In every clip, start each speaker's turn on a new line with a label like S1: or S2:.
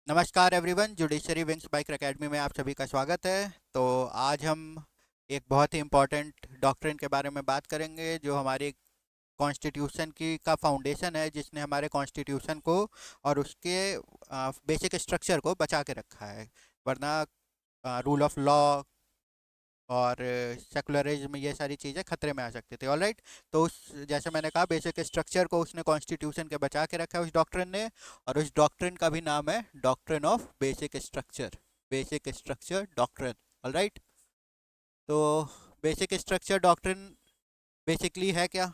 S1: नमस्कार everyone, judiciary wings biker academy में आप सभी का स्वागत है। तो आज हम एक बहुत ही इम्पोर्टेंट डॉक्ट्रिन के बारे में बात करेंगे जो हमारी कॉन्स्टिट्यूशन की का फाउंडेशन है, जिसने हमारे कॉन्स्टिट्यूशन को और उसके बेसिक स्ट्रक्चर को बचा के रखा है। वरना रूल ऑफ लॉ और सेकुलरिज्म, ये सारी चीज़ें खतरे में आ सकती थी। ऑलराइट, तो उस जैसे मैंने कहा, बेसिक स्ट्रक्चर को उसने कॉन्स्टिट्यूशन के बचा के रखा है उस डॉक्ट्रिन ने। और उस डॉक्ट्रिन का भी नाम है doctrine of basic structure, basic structure doctrine. Alright, तो बेसिक स्ट्रक्चर डॉक्ट्रिन बेसिकली है क्या?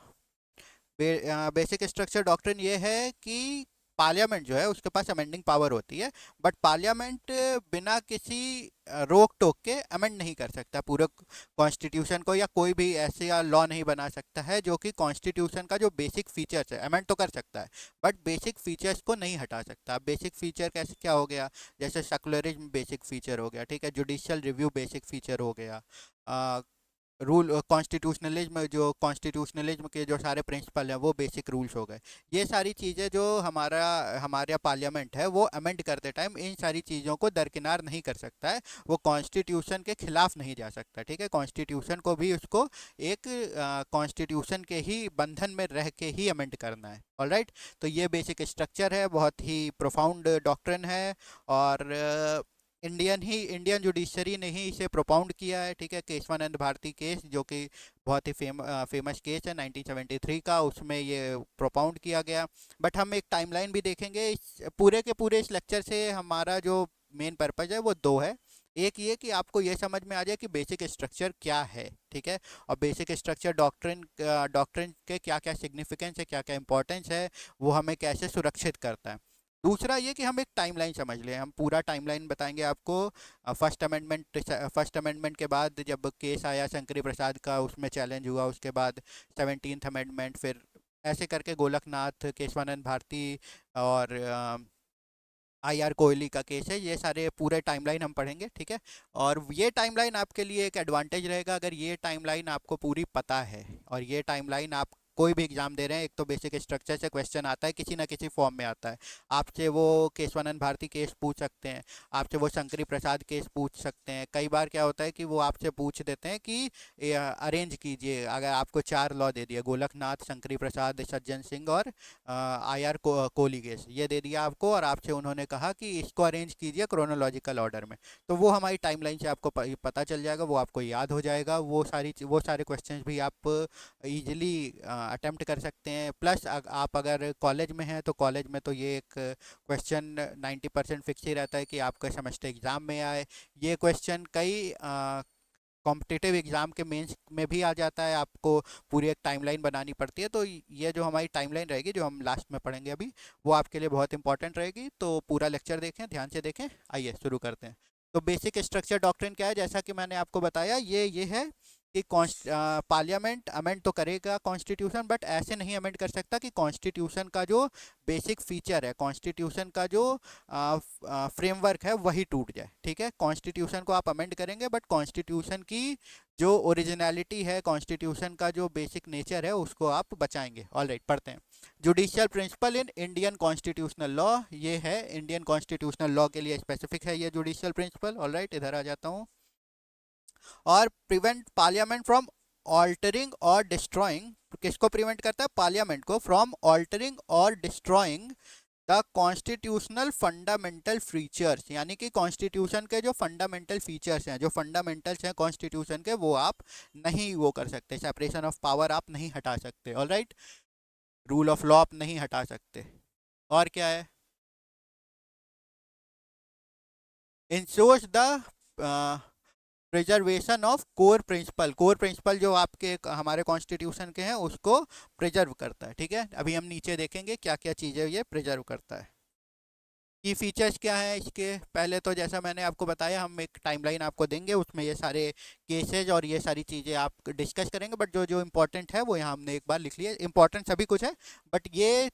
S1: बेसिक स्ट्रक्चर डॉक्ट्रिन ये है कि पार्लियामेंट जो है उसके पास अमेंडिंग पावर होती है, बट पार्लियामेंट बिना किसी रोक टोक के अमेंड नहीं कर सकता पूरे कॉन्स्टिट्यूशन को, या कोई भी ऐसे लॉ नहीं बना सकता है जो कि कॉन्स्टिट्यूशन का जो बेसिक फीचर्स है। अमेंड तो कर सकता है बट बेसिक फीचर्स को नहीं हटा सकता। बेसिक फीचर कैसे क्या हो गया? जैसे सेकुलरिज्म बेसिक फीचर हो गया, ठीक है। जुडिशियल रिव्यू बेसिक फीचर हो गया। रूल कॉन्स्टिट्यूशनलिज्म, जो कॉन्स्टिट्यूशनलिज्म के जो सारे प्रिंसिपल हैं वो बेसिक रूल्स हो गए। ये सारी चीज़ें जो हमारा पार्लियामेंट है वो अमेंड करते टाइम इन सारी चीज़ों को दरकिनार नहीं कर सकता है। वो कॉन्स्टिट्यूशन के खिलाफ नहीं जा सकता, ठीक है। कॉन्स्टिट्यूशन को भी उसको एक कॉन्स्टिट्यूशन के ही बंधन में रह के ही अमेंड करना है। ऑलराइट, तो ये बेसिक स्ट्रक्चर है, बहुत ही प्रोफाउंड डॉक्ट्रिन है। और इंडियन जुडिशरी ने ही इसे प्रोपाउंड किया है, ठीक है। केशवानंद भारती केस, जो कि बहुत ही फेमस केस है 1973 का, उसमें ये प्रोपाउंड किया गया। बट हम एक टाइमलाइन भी देखेंगे इस पूरे के पूरे इस लेक्चर से। हमारा जो मेन पर्पज है वो दो है। एक ये कि आपको ये समझ में आ जाए कि बेसिक स्ट्रक्चर क्या है, ठीक है। और बेसिक स्ट्रक्चर डॉक्ट्रिन के क्या क्या सिग्निफिकेंस है, क्या क्या इंपॉर्टेंस है, वो हमें कैसे सुरक्षित करता है। दूसरा ये कि हम एक टाइमलाइन समझ लें, हम पूरा टाइमलाइन बताएंगे आपको। फर्स्ट अमेंडमेंट के बाद जब केस आया शंकरी प्रसाद का, उसमें चैलेंज हुआ। उसके बाद 17th अमेंडमेंट, फिर ऐसे करके गोलकनाथ, केशवानंद भारती और आई आर कोहली का केस है। ये सारे पूरे टाइमलाइन हम पढ़ेंगे, ठीक है। और ये टाइमलाइन आपके लिए एक एडवांटेज रहेगा अगर ये टाइमलाइन आपको पूरी पता है। और ये टाइमलाइन आप कोई भी एग्जाम दे रहे हैं, एक तो बेसिक स्ट्रक्चर से क्वेश्चन आता है, किसी ना किसी फॉर्म में आता है। आपसे वो केशवानंद भारती केस पूछ सकते हैं, आपसे वो शंकरी प्रसाद केस पूछ सकते हैं। कई बार क्या होता है कि वो आपसे पूछ देते हैं कि अरेंज कीजिए। अगर आपको चार लॉ दे दिया, गोलकनाथ, शंकरी प्रसाद, सज्जन सिंह और कोहली केस, ये दे दिया आपको, और आपसे उन्होंने कहा कि इसको अरेंज कीजिए क्रोनोलॉजिकल ऑर्डर में। तो वो हमारी टाइमलाइन से आपको पता चल जाएगा, वो आपको याद हो जाएगा। वो सारे क्वेश्चंस भी आप इजीली अटेम्प्ट कर सकते हैं। प्लस आप अगर कॉलेज में हैं तो कॉलेज में तो ये एक क्वेश्चन 90% फिक्स ही रहता है कि आपका सेमेस्टर एग्ज़ाम में आए। ये क्वेश्चन कई कॉम्पिटिटिव एग्ज़ाम के मेंस में भी आ जाता है। आपको पूरी एक टाइमलाइन बनानी पड़ती है। तो ये जो हमारी टाइमलाइन रहेगी, जो हम लास्ट में पढ़ेंगे अभी, वो आपके लिए बहुत इंपॉर्टेंट रहेगी। तो पूरा लेक्चर देखें, ध्यान से देखें। आइए शुरू करते हैं। तो बेसिक स्ट्रक्चर डॉक्ट्रिन क्या है? जैसा कि मैंने आपको बताया, ये है कि पार्लियामेंट अमेंड तो करेगा कॉन्स्टिट्यूशन, बट ऐसे नहीं अमेंड कर सकता कि कॉन्स्टिट्यूशन का जो बेसिक फीचर है, कॉन्स्टिट्यूशन का जो फ्रेमवर्क है, वही टूट जाए, ठीक है। कॉन्स्टिट्यूशन को आप अमेंड करेंगे बट कॉन्स्टिट्यूशन की जो ओरिजिनलिटी है, कॉन्स्टिट्यूशन का जो बेसिक नेचर है, उसको आप बचाएंगे। ऑलराइट, पढ़ते हैं। Judicial principle in Indian constitutional law, ये है इंडियन कॉन्स्टिट्यूशनल लॉ के लिए स्पेसिफिक है ये जुडिशियल प्रिंसिपल। ऑलराइट, इधर आ जाता हूँ। और प्रिवेंट पार्लियामेंट फ्रॉम ऑल्टरिंग और डिस्ट्रॉइंग, किसको प्रिवेंट करता है? पार्लियामेंट को। फ्रॉम ऑल्टरिंग और destroying the constitutional fundamental features, यानी कि कॉन्स्टिट्यूशन के जो फंडामेंटल फीचर्स हैं, जो फंडामेंटल्स हैं कॉन्स्टिट्यूशन के, वो आप नहीं वो कर सकते। सेपरेशन ऑफ पावर आप नहीं हटा सकते। ऑलराइट, रूल ऑफ लॉ आप नहीं हटा सकते। और क्या है? Ensures the preservation of core principle जो आपके हमारे कॉन्स्टिट्यूशन के हैं, उसको प्रिजर्व करता है, ठीक है। अभी हम नीचे देखेंगे क्या क्या चीज़ें ये प्रिजर्व करता है। की फीचर्स क्या है इसके? पहले तो जैसा मैंने आपको बताया, हम एक टाइमलाइन आपको देंगे, उसमें ये सारे केसेज और ये सारी चीज़ें आप डिस्कस करेंगे। बट जो जो इम्पोर्टेंट है वो यहाँ हमने एक बार लिख लिया। इम्पोर्टेंट सभी कुछ है, बट ये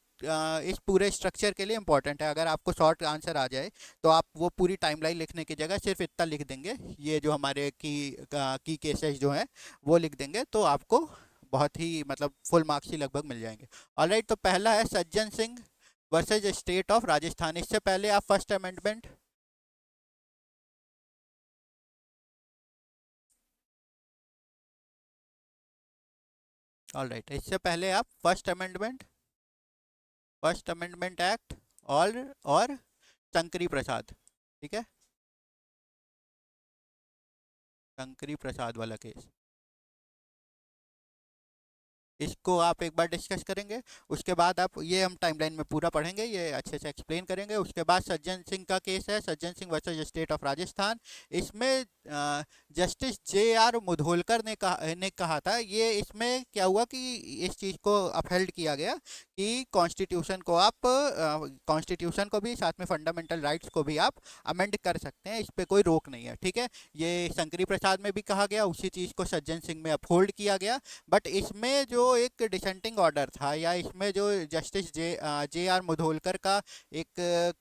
S1: इस पूरे स्ट्रक्चर के लिए इम्पोर्टेंट है। अगर आपको शॉर्ट आंसर आ जाए तो आप वो पूरी टाइमलाइन लिखने की जगह सिर्फ इतना लिख देंगे, ये जो हमारे की केसेज जो हैं वो लिख देंगे, तो आपको बहुत ही मतलब फुल मार्क्स ही लगभग मिल जाएंगे। ऑलराइट, तो पहला है Sajjan Singh versus state of Rajasthan. इससे पहले आप फर्स्ट अमेंडमेंट, ऑल राइट, इससे पहले आप फर्स्ट अमेंडमेंट एक्ट और शंकरी प्रसाद, ठीक है, शंकरी प्रसाद वाला केस, इसको आप एक बार डिस्कस करेंगे। उसके बाद आप ये हम टाइमलाइन में पूरा पढ़ेंगे, ये अच्छे से एक्सप्लेन करेंगे। उसके बाद सज्जन सिंह का केस है, Sajjan Singh versus state of Rajasthan. इसमें जस्टिस जे आर मुधोलकर ने कहा था, ये इसमें क्या हुआ कि इस चीज़ को अपहेल्ड किया गया कि कॉन्स्टिट्यूशन को आप कॉन्स्टिट्यूशन को भी, साथ में फंडामेंटल राइट्स को भी आप अमेंड कर सकते हैं, इस पर कोई रोक नहीं है, ठीक है। ये शंकरी प्रसाद में भी कहा गया, उसी चीज़ को सज्जन सिंह में अपहोल्ड किया गया। बट इसमें जो एक डिसेंटिंग ऑर्डर था, या इसमें जो जस्टिस जे आर मुधोलकर का एक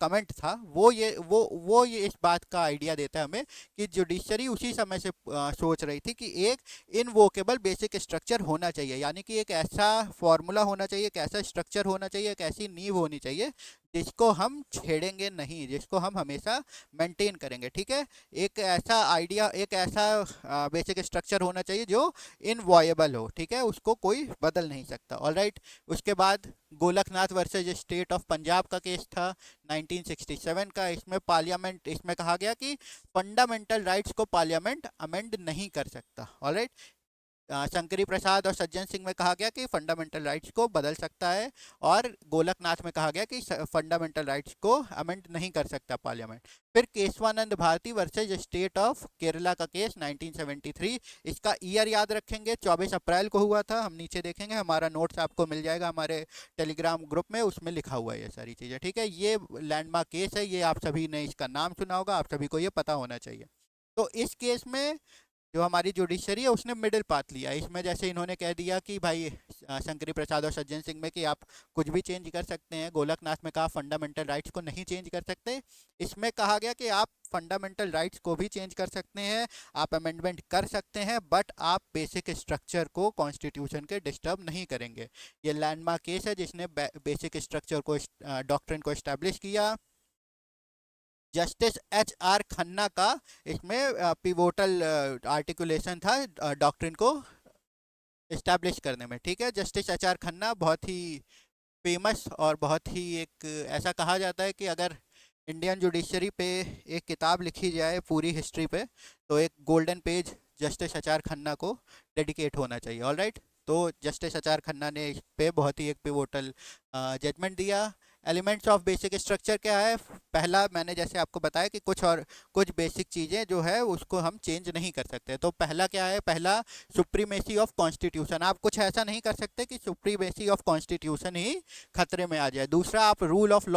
S1: कमेंट था, वो ये इस बात का आइडिया देता है हमें कि जुडिशरी उसी समय से सोच रही थी कि एक इनवोकेबल बेसिक स्ट्रक्चर होना चाहिए, यानी कि एक ऐसा फॉर्मूला होना चाहिए, एक ऐसा स्ट्रक्चर होना चाहिए, एक ऐसी नींव होनी चाहिए जिसको हम छेड़ेंगे नहीं, जिसको हम हमेशा मेंटेन करेंगे, ठीक है। एक ऐसा आइडिया, एक ऐसा बेसिक स्ट्रक्चर होना चाहिए जो इनवॉयबल हो, ठीक है, उसको कोई बदल नहीं सकता, ऑलराइट। उसके बाद Golaknath versus state of Punjab का केस था 1967 का। इसमें पार्लियामेंट, इसमें कहा गया कि फंडामेंटल राइट्स को पार्लियामेंट अमेंड नहीं कर सकता, ऑलराइट। शंकरी प्रसाद और सज्जन सिंह में कहा गया कि फंडामेंटल राइट्स को बदल सकता है, और गोलकनाथ में कहा गया कि फंडामेंटल राइट्स को अमेंड नहीं कर सकता पार्लियामेंट। फिर Kesavananda Bharati versus state of Kerala का केस 1973। इसका ईयर याद रखेंगे, 24 अप्रैल को हुआ था। हम नीचे देखेंगे, हमारा नोट्स आपको मिल जाएगा हमारे टेलीग्राम ग्रुप में, उसमें लिखा हुआ है ये सारी चीज़ें, ठीक है। ये लैंडमार्क केस है, ये आप सभी ने इसका नाम सुना होगा, आप सभी को ये पता होना चाहिए। तो इस केस में जो हमारी जुडिशरी है उसने मिडिल पाथ लिया। इसमें जैसे इन्होंने कह दिया कि भाई शंकरी प्रसाद और सज्जन सिंह में कि आप कुछ भी चेंज कर सकते हैं, गोलकनाथ में कहा फंडामेंटल राइट्स को नहीं चेंज कर सकते। इसमें कहा गया कि आप फंडामेंटल राइट्स को भी चेंज कर सकते हैं, आप अमेंडमेंट कर सकते हैं, बट आप बेसिक स्ट्रक्चर को कॉन्स्टिट्यूशन के डिस्टर्ब नहीं करेंगे। ये लैंडमार्क केस है जिसने बेसिक स्ट्रक्चर को, डॉक्ट्रिन को इस्टेब्लिश किया। जस्टिस एच आर खन्ना का इसमें पिवोटल आर्टिकुलेशन था डॉक्ट्रिन को इस्टेब्लिश करने में, ठीक है। जस्टिस एच आर खन्ना बहुत ही फेमस और बहुत ही एक, ऐसा कहा जाता है कि अगर इंडियन जुडिशरी पे एक किताब लिखी जाए पूरी हिस्ट्री पे, तो एक golden page justice H R Khanna को डेडिकेट होना चाहिए, ऑल राइट। तो जस्टिस एच आर खन्ना ने इस पे बहुत ही एक पिवोटल जजमेंट दिया। एलिमेंट्स ऑफ बेसिक स्ट्रक्चर क्या है? पहला, मैंने जैसे आपको बताया कि कुछ बेसिक चीज़ें जो है उसको हम चेंज नहीं कर सकते। तो पहला क्या है? पहला, सुप्रीमेसी ऑफ कॉन्स्टिट्यूशन। आप कुछ ऐसा नहीं कर सकते कि सुप्रीमेसी ऑफ कॉन्स्टिट्यूशन ही खतरे में आ जाए। दूसरा, आप रूल ऑफ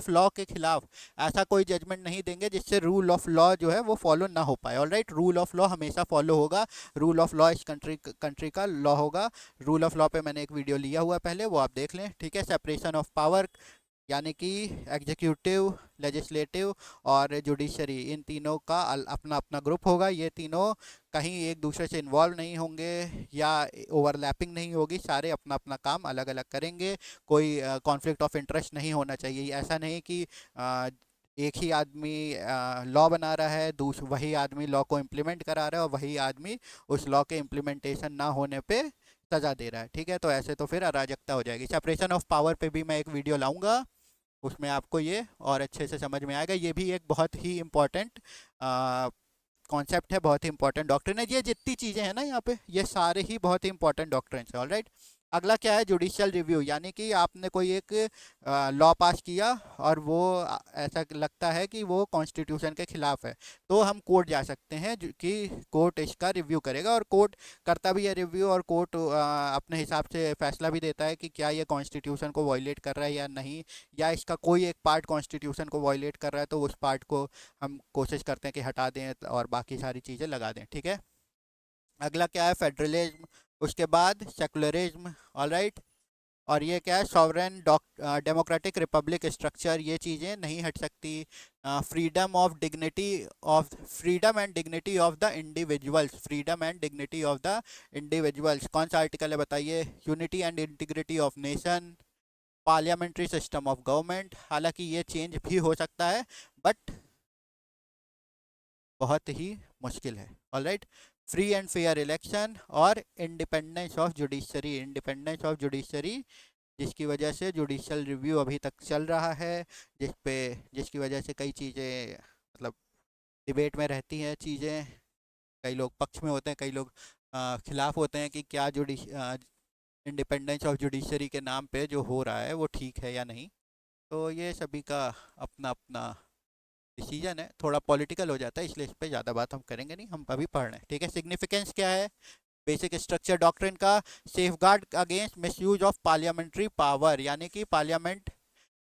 S1: लॉ के खिलाफ ऐसा कोई जजमेंट नहीं देंगे जिससे रूल ऑफ लॉ जो है वो फॉलो ना हो पाए, ऑलराइट। रूल ऑफ लॉ हमेशा फॉलो होगा, रूल ऑफ लॉ इस कंट्री का लॉ होगा। रूल ऑफ लॉ पे मैंने एक वीडियो लिया हुआ है पहले, वो आप देख लें, ठीक है। सेपरेशन ऑफ पावर, यानी कि एग्जीक्यूटिव, लेजिस्लेटिव और जुडिशरी, इन तीनों का अपना अपना ग्रुप होगा। ये तीनों कहीं एक दूसरे से इन्वॉल्व नहीं होंगे या ओवरलैपिंग नहीं होगी, सारे अपना अपना काम अलग अलग करेंगे। कोई कॉन्फ्लिक्ट ऑफ इंटरेस्ट नहीं होना चाहिए। ऐसा नहीं कि एक ही आदमी लॉ बना रहा है, वही आदमी लॉ को इम्प्लीमेंट करा रहा है, और वही आदमी उस लॉ के इम्प्लीमेंटेशन ना होने पे सज़ा दे रहा है, ठीक है। तो ऐसे तो फिर अराजकता हो जाएगी। सेपरेशन ऑफ पावर पे भी मैं एक वीडियो लाऊंगा, उसमें आपको ये और अच्छे से समझ में आएगा। ये भी एक बहुत ही इम्पॉर्टेंट कॉन्सेप्ट है, बहुत ही इंपॉर्टेंट डॉक्ट्रिन है। ये जितनी चीज़ें हैं ना यहाँ पे, ये सारे ही बहुत ही इंपॉर्टेंट डॉक्ट्रिन है, ऑलराइट। अगला क्या है? जुडिशियल रिव्यू, यानी कि आपने कोई एक लॉ पास किया और वो ऐसा लगता है कि वो कॉन्स्टिट्यूशन के खिलाफ है, तो हम कोर्ट जा सकते हैं कि कोर्ट इसका रिव्यू करेगा, और कोर्ट करता भी है रिव्यू, और कोर्ट अपने हिसाब से फैसला भी देता है कि क्या ये कॉन्स्टिट्यूशन को वायलेट कर रहा है या नहीं, या इसका कोई एक पार्ट कॉन्स्टिट्यूशन को वायलेट कर रहा है, तो उस पार्ट को हम कोशिश करते हैं कि हटा दें और बाकी सारी चीज़ें लगा दें, ठीक है। अगला क्या है? फेडरलिज्म। उसके बाद सेकुलरिज्म, ऑलराइट। और ये क्या है? सॉवरेन डेमोक्रेटिक रिपब्लिक स्ट्रक्चर, ये चीज़ें नहीं हट सकती। Freedom and dignity of the individuals, freedom and dignity of the individuals, कौन सा आर्टिकल है बताइए? Unity and integrity of nation, parliamentary system of government, हालांकि ये चेंज भी हो सकता है बट बहुत ही मुश्किल है। Alright, free and fair election और independence of judiciary, independence of judiciary जिसकी वजह से जुडिशियल रिव्यू अभी तक चल रहा है, जिसकी वजह से कई चीज़ें मतलब डिबेट में रहती हैं चीज़ें, कई लोग पक्ष में होते हैं, कई लोग खिलाफ होते हैं कि क्या इंडिपेंडेंस ऑफ जुडिशरी के नाम पे जो हो रहा है वो ठीक है या नहीं। तो ये सभी का अपना अपना डिसीजन है, थोड़ा पॉलिटिकल हो जाता है इसलिए इस पे ज़्यादा बात हम करेंगे नहीं, हम अभी पढ़ रहे हैं। ठीक है, सिग्निफिकेंस क्या है बेसिक स्ट्रक्चर डॉक्ट्रिन का? Safeguard against misuse of parliamentary power, यानी कि पार्लियामेंट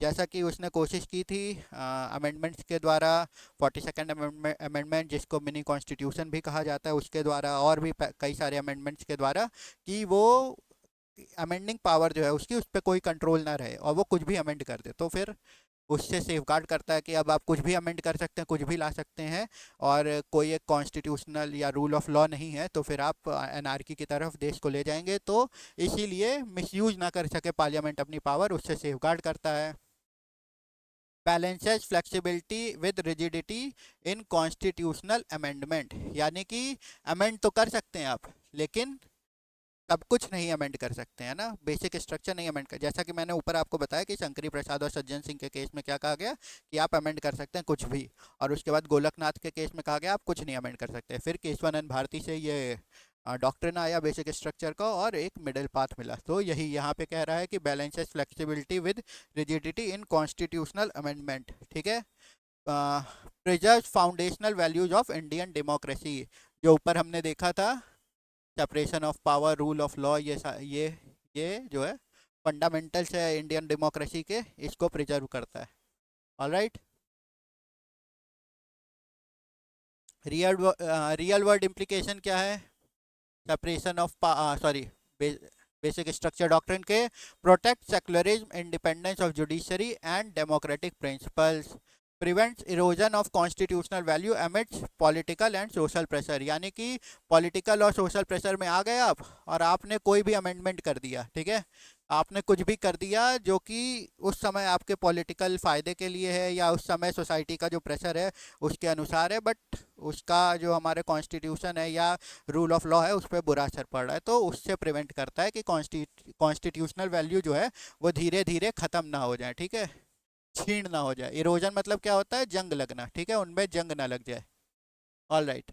S1: जैसा कि उसने कोशिश की थी अमेंडमेंट्स के द्वारा, 42nd अमेंडमेंट जिसको मिनी कॉन्स्टिट्यूशन भी कहा जाता है उसके द्वारा, और भी कई सारे अमेंडमेंट्स के द्वारा, कि वो अमेंडिंग पावर जो है उसकी उस पर कोई कंट्रोल ना रहे और वो कुछ भी अमेंड कर दे। तो फिर उससे सेफगार्ड करता है कि अब आप कुछ भी अमेंड कर सकते हैं, कुछ भी ला सकते हैं, और कोई एक कॉन्स्टिट्यूशनल या रूल ऑफ लॉ नहीं है, तो फिर आप एनार्की की तरफ देश को ले जाएंगे। तो इसीलिए मिसयूज ना कर सके पार्लियामेंट अपनी पावर, उससे सेफगार्ड करता है। Balances flexibility with rigidity in constitutional amendment, यानी कि अमेंड तो कर सकते हैं आप लेकिन सब कुछ नहीं अमेंड कर सकते हैं ना, बेसिक स्ट्रक्चर नहीं अमेंड कर, जैसा कि मैंने ऊपर आपको बताया कि शंकरी प्रसाद और सज्जन सिंह के केस में क्या कहा गया कि आप अमेंड कर सकते हैं कुछ भी, और उसके बाद गोलकनाथ के केस में कहा गया आप कुछ नहीं अमेंड कर सकते। फिर केशवानंद भारती से ये डॉक्ट्रिन आया बेसिक स्ट्रक्चर का और एक मिडिल पाथ मिला। तो यही यहाँ पे कह रहा है कि balances flexibility with rigidity in constitutional amendment. ठीक है, preserve foundational values of Indian democracy, जो ऊपर हमने देखा था separation of power, rule of law, ये जो है फंडामेंटल्स है इंडियन डेमोक्रेसी के, इसको प्रिजर्व करता है। ऑलराइट, रियल वर्ल्ड इम्प्लीकेशन क्या है separation of sorry basic structure doctrine के? Protect secularism, independence of judiciary and democratic principles, prevents erosion of constitutional value emits political and social pressure, यानी कि political और सोशल प्रेशर में आ गए आप और आपने कोई भी अमेंडमेंट कर दिया, ठीक है, आपने कुछ भी कर दिया जो कि उस समय आपके पॉलिटिकल फ़ायदे के लिए है या उस समय सोसाइटी का जो प्रेशर है उसके अनुसार है, बट उसका जो हमारे कॉन्स्टिट्यूशन है या रूल ऑफ लॉ है उस पर बुरा असर पड़ रहा है, तो उससे प्रिवेंट करता है कि कॉन्स्टिट्यूशनल वैल्यू जो है वो धीरे धीरे ख़त्म ना हो जाए। ठीक है, छीण ना हो जाए। इरोजन मतलब क्या होता है? जंग लगना। ठीक है, उनमें जंग ना लग जाए। ऑल राइट,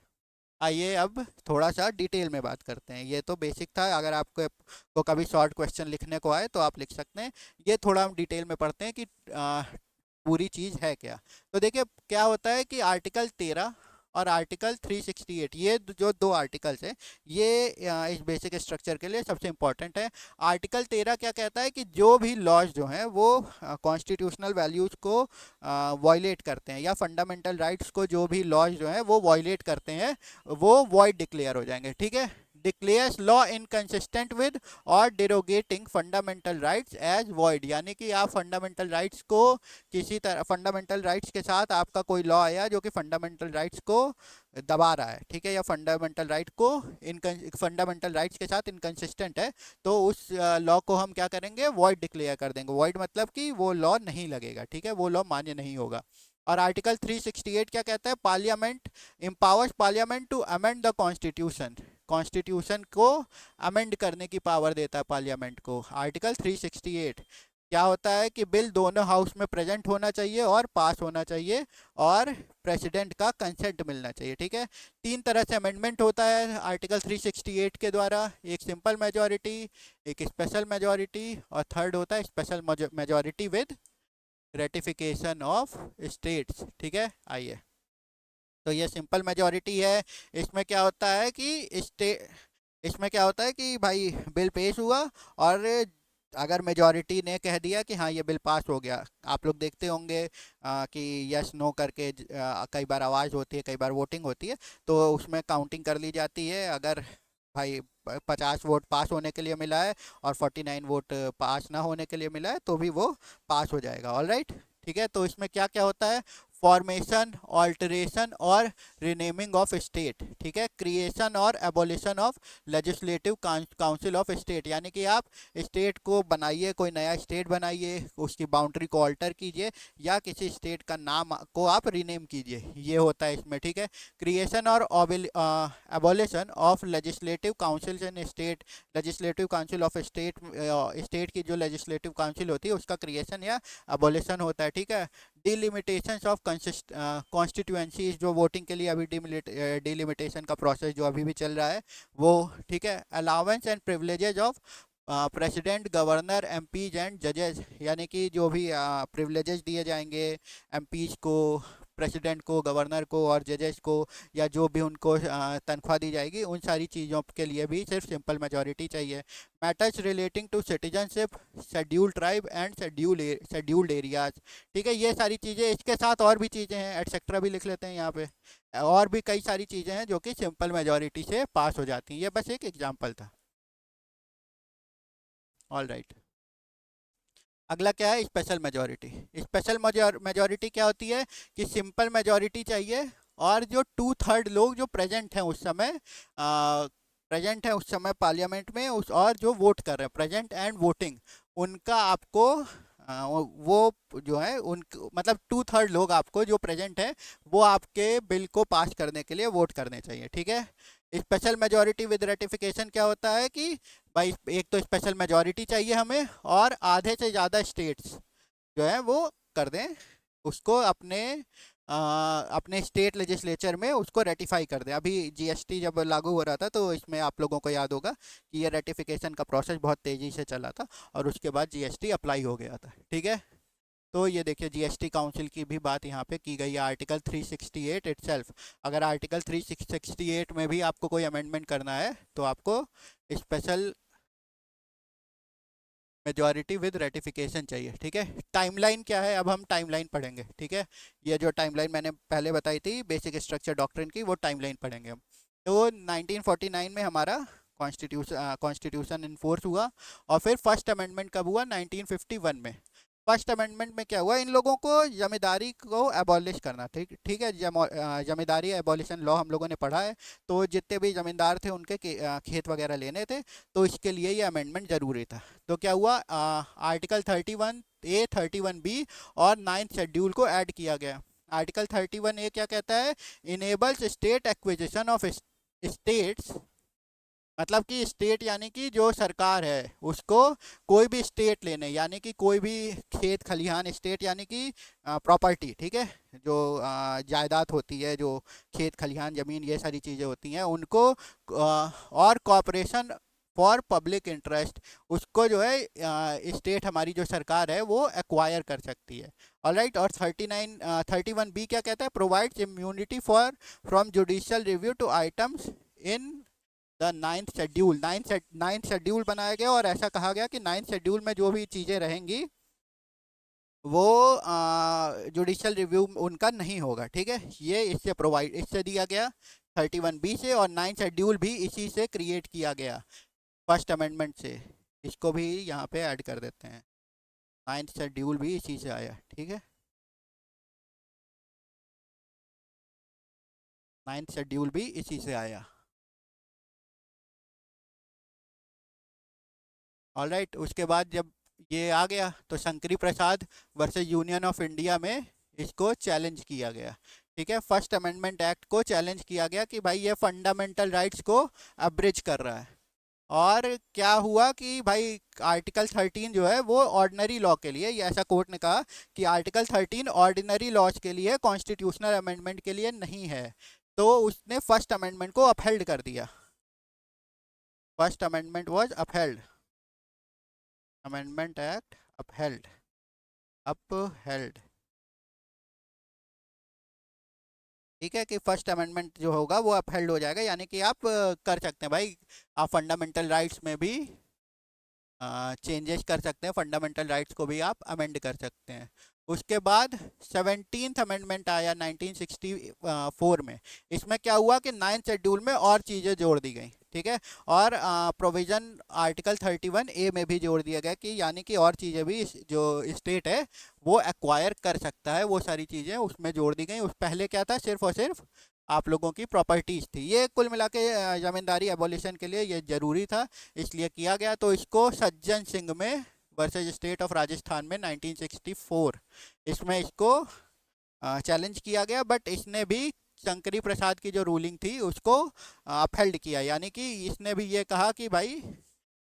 S1: आइए अब थोड़ा सा डिटेल में बात करते हैं। ये तो बेसिक था, अगर आपको को कभी शॉर्ट क्वेश्चन लिखने को आए तो आप लिख सकते हैं। ये थोड़ा हम डिटेल में पढ़ते हैं कि पूरी चीज़ है क्या। तो देखिए क्या होता है कि आर्टिकल 13 और आर्टिकल 368, ये जो दो आर्टिकल्स हैं ये इस बेसिक स्ट्रक्चर के लिए सबसे इम्पॉर्टेंट है। आर्टिकल 13 क्या कहता है कि जो भी लॉज जो हैं वो कॉन्स्टिट्यूशनल वैल्यूज़ को वॉयलेट करते हैं या फंडामेंटल राइट्स को जो भी लॉज जो हैं वो वॉयलेट करते हैं वो वॉइड डिक्लेयर हो जाएंगे। ठीक है, डिक्लेयर्स लॉ इनकंसिस्टेंट विद और डिरोगेटिंग फंडामेंटल राइट्स एज वॉइड, यानी कि आप फंडामेंटल राइट्स को किसी तरह, फंडामेंटल राइट्स के साथ आपका कोई लॉ आया जो कि फंडामेंटल राइट्स को दबा रहा है, ठीक है, या फंडामेंटल राइट को फंडामेंटल राइट्स के साथ इनकंसिस्टेंट है, तो उस लॉ को हम क्या करेंगे? वॉइड डिक्लेयर कर देंगे। वॉइड मतलब कि वो लॉ नहीं लगेगा, ठीक है, वो लॉ मान्य नहीं होगा। और आर्टिकल 368 क्या कहता है? Parliament empowers Parliament to amend the constitution, constitution को अमेंड करने की पावर देता है पार्लियामेंट को। आर्टिकल 368 क्या होता है कि बिल दोनों हाउस में प्रेजेंट होना चाहिए और पास होना चाहिए और प्रेसिडेंट का कंसेंट मिलना चाहिए। ठीक है, तीन तरह से अमेंडमेंट होता है आर्टिकल 368 के द्वारा, एक सिंपल मेजॉरिटी, एक स्पेशल मेजॉरिटी और थर्ड होता है special majority with ratification of states. ठीक है, आइए, तो ये सिंपल मेजॉरिटी है। इसमें क्या होता है कि इसमें क्या होता है कि भाई बिल पेश हुआ और अगर मेजॉरिटी ने कह दिया कि हाँ ये बिल पास हो गया, आप लोग देखते होंगे कि यस नो करके कई बार आवाज़ होती है, कई बार वोटिंग होती है, तो उसमें काउंटिंग कर ली जाती है। अगर भाई 50 वोट पास होने के लिए मिला है और 49 वोट पास ना होने के लिए मिला है तो भी वो पास हो जाएगा। ऑल राइट, ठीक है, तो इसमें क्या क्या होता है? फॉर्मेशन, ऑल्टरेशन और रिनेमिंग ऑफ स्टेट, ठीक है। क्रिएशन और abolition of legislative council of state, यानी कि आप स्टेट को बनाइए, कोई नया स्टेट बनाइए, उसकी बाउंड्री को ऑल्टर कीजिए या किसी स्टेट का नाम को आप रीनेम कीजिए, ये होता है इसमें, ठीक है। क्रिएशन और abolition of legislative council in state, legislative council of state, state की जो लेजिस्लेटिव काउंसिल होती है उसका क्रिएशन या एबोलिशन होता है, ठीक है। डिलिमिटेशंस ऑफ कॉन्स्टिट्यूएंसीज, जो वोटिंग के लिए अभी डिलिमिटेशन का प्रोसेस जो अभी भी चल रहा है वो, ठीक है। Allowance and privileges of president, governor, MPs and जजेस, यानी कि जो भी प्रिविलेजेस दिए जाएंगे एमपीज को, प्रेसिडेंट को, गवर्नर को और जजेस को, या जो भी उनको तनख्वाह दी जाएगी, उन सारी चीज़ों के लिए भी सिर्फ सिंपल मेजॉरिटी चाहिए। Matters relating to citizenship, schedule tribe and scheduled areas, ठीक है। ये सारी चीज़ें, इसके साथ और भी चीज़ें हैं, एटसेट्रा भी लिख लेते हैं यहाँ पे, और भी कई सारी चीज़ें हैं जो कि सिंपल मेजॉरिटी से पास हो जाती हैं। ये बस एक एग्जाम्पल था। ऑल राइट, अगला क्या है, स्पेशल मेजॉरिटी। स्पेशल मेजॉरिटी क्या होती है कि सिंपल मेजॉरिटी चाहिए और जो 2/3 लोग जो प्रेजेंट है उस समय पार्लियामेंट में, उस और जो वोट कर रहे हैं, प्रेजेंट एंड वोटिंग, उनका आपको वो जो है उन मतलब 2/3 लोग आपको जो प्रेजेंट है वो आपके बिल को पास करने के लिए वोट करने चाहिए, ठीक है। स्पेशल मेजॉरिटी विद रेटिफिकेशन क्या होता है कि भाई एक तो स्पेशल मेजॉरिटी चाहिए हमें, और आधे से ज़्यादा स्टेट्स जो है वो कर दें उसको अपने स्टेट लेजिस्लेचर में उसको रेटिफाई कर दें। अभी जीएसटी जब लागू हो रहा था तो इसमें आप लोगों को याद होगा कि ये रेटिफिकेशन का प्रोसेस बहुत तेज़ी से चला था और उसके बाद जीएसटी अप्लाई हो गया था, ठीक है। तो ये देखिए जीएसटी काउंसिल की भी बात यहाँ पे की गई है, आर्टिकल 368 इटसेल्फ। अगर आर्टिकल 368 में भी आपको कोई अमेंडमेंट करना है तो आपको स्पेशल मेजॉरिटी विद रेटिफिकेशन चाहिए, ठीक है। टाइमलाइन क्या है, अब हम टाइमलाइन पढ़ेंगे, ठीक है। ये जो टाइमलाइन मैंने पहले बताई थी बेसिक स्ट्रक्चर डॉक्ट्रिन की, वो टाइमलाइन पढ़ेंगे हम। तो 1949 में हमारा कॉन्स्टिट्यूशन इन्फोर्स हुआ, और फिर फर्स्ट अमेंडमेंट कब हुआ, 1951 में। फर्स्ट अमेंडमेंट में क्या हुआ, इन लोगों को जमींदारी को एबॉलिश करना, ठीक ठीक है। जमींदारी एबॉलिशन लॉ हम लोगों ने पढ़ा है, तो जितने भी जमींदार थे उनके खेत वगैरह लेने थे, तो इसके लिए ये अमेंडमेंट ज़रूरी था। तो क्या हुआ, आर्टिकल 31A, 31B और 9th शेड्यूल को ऐड किया गया। आर्टिकल 31A क्या कहता है, enables state acquisition of states, मतलब कि स्टेट यानी कि जो सरकार है उसको कोई भी स्टेट लेने, यानी कि कोई भी खेत खलिहान, स्टेट यानी कि प्रॉपर्टी, ठीक है, जो जायदाद होती है, जो खेत खलिहान ज़मीन ये सारी चीज़ें होती हैं उनको, और कॉरपोरेशन फॉर पब्लिक इंटरेस्ट, उसको जो है स्टेट हमारी जो सरकार है वो एक्वायर कर सकती है। ऑलराइट, और 31B क्या कहता है, provides immunity for from judicial review to items in the 9th schedule. Ninth schedule बनाया गया और ऐसा कहा गया कि 9th शेड्यूल में जो भी चीज़ें रहेंगी वो जुडिशियल रिव्यू उनका नहीं होगा, ठीक है। ये इससे दिया गया 31B से, और 9th शेड्यूल भी इसी से क्रिएट किया गया, फर्स्ट अमेंडमेंट से। इसको भी यहाँ पे ऐड कर देते हैं, 9th शेड्यूल भी इसी से आया, ठीक है। 9th शेड्यूल भी इसी से आया। ऑलराइट, उसके बाद जब ये आ गया तो शंकरी प्रसाद वर्सेस यूनियन ऑफ इंडिया में इसको चैलेंज किया गया, ठीक है। फर्स्ट अमेंडमेंट एक्ट को चैलेंज किया गया कि भाई ये फंडामेंटल राइट्स को अब्रिज कर रहा है। और क्या हुआ कि भाई आर्टिकल 13 जो है वो ऑर्डिनरी लॉ के लिए, ये ऐसा कोर्ट ने कहा कि आर्टिकल 13 ऑर्डिनरी लॉज के लिए, कॉन्स्टिट्यूशनल अमेंडमेंट के लिए नहीं है, तो उसने फर्स्ट अमेंडमेंट को अपहेल्ड कर दिया। First amendment was upheld, amendment act upheld, upheld, ठीक है। कि फर्स्ट अमेंडमेंट जो होगा वो अपहेल्ड हो जाएगा, यानी कि आप कर सकते हैं भाई, आप फंडामेंटल राइट्स में भी चेंजेस कर सकते हैं, फंडामेंटल राइट्स को भी आप अमेंड कर सकते हैं। उसके बाद 17th अमेंडमेंट आया 1964 में। इसमें क्या हुआ कि 9th शेड्यूल में और चीज़ें जोड़ दी गई, ठीक है। और प्रोविज़न आर्टिकल 31A में भी जोड़ दिया गया कि यानी कि और चीज़ें भी जो स्टेट है वो एक्वायर कर सकता है, वो सारी चीज़ें उसमें जोड़ दी गई। उस पहले क्या था, सिर्फ और सिर्फ आप लोगों की प्रॉपर्टीज थी। ये कुल मिला के ज़मींदारी एबॉलिशन के लिए ये ज़रूरी था, इसलिए किया गया। तो इसको सज्जन सिंह में वर्सेज स्टेट ऑफ राजस्थान में 1964, इसमें इसको चैलेंज किया गया, बट इसने भी शंकरी प्रसाद की जो रूलिंग थी उसको अपहेल्ड किया, यानी कि इसने भी ये कहा कि भाई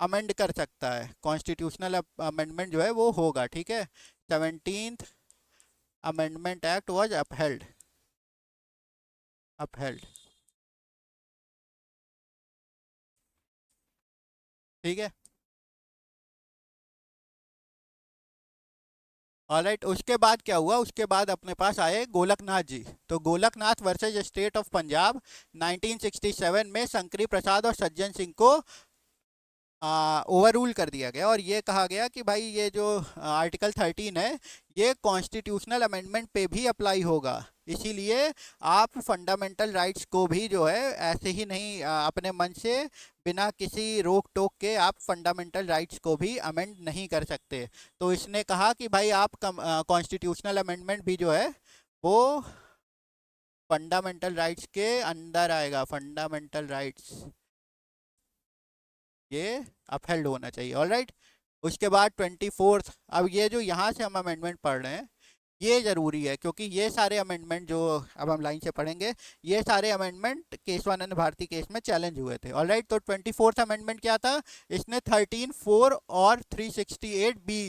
S1: अमेंड कर सकता है, कॉन्स्टिट्यूशनल अमेंडमेंट जो है वो होगा, ठीक है। 17th amendment act was upheld, upheld, ठीक है। ऑलराइट, उसके बाद क्या हुआ, उसके बाद अपने पास आए गोलकनाथ जी। तो Golaknath versus state of Punjab 1967 में शंकरी प्रसाद और सज्जन सिंह को ओवर रूल कर दिया गया, और ये कहा गया कि भाई ये जो आर्टिकल 13 है ये कॉन्स्टिट्यूशनल अमेंडमेंट पे भी अप्लाई होगा, इसीलिए आप फंडामेंटल राइट्स को भी जो है ऐसे ही नहीं अपने मन से बिना किसी रोक टोक के आप फंडामेंटल राइट्स को भी अमेंड नहीं कर सकते। तो इसने कहा कि भाई आप कॉन्स्टिट्यूशनल अमेंडमेंट भी जो है वो फंडामेंटल राइट्स के अंदर आएगा, फंडामेंटल राइट्स ये अपहेल्ड होना चाहिए, ऑल राइट। उसके बाद 24th, अब ये जो यहाँ से हम अमेंडमेंट पढ़ रहे हैं ये ज़रूरी है, क्योंकि ये सारे अमेंडमेंट जो अब हम लाइन से पढ़ेंगे ये सारे अमेंडमेंट केशवानंद भारती केस में चैलेंज हुए थे, ऑल राइट। तो 24th अमेंडमेंट क्या था, इसने 13(4) और 368 भी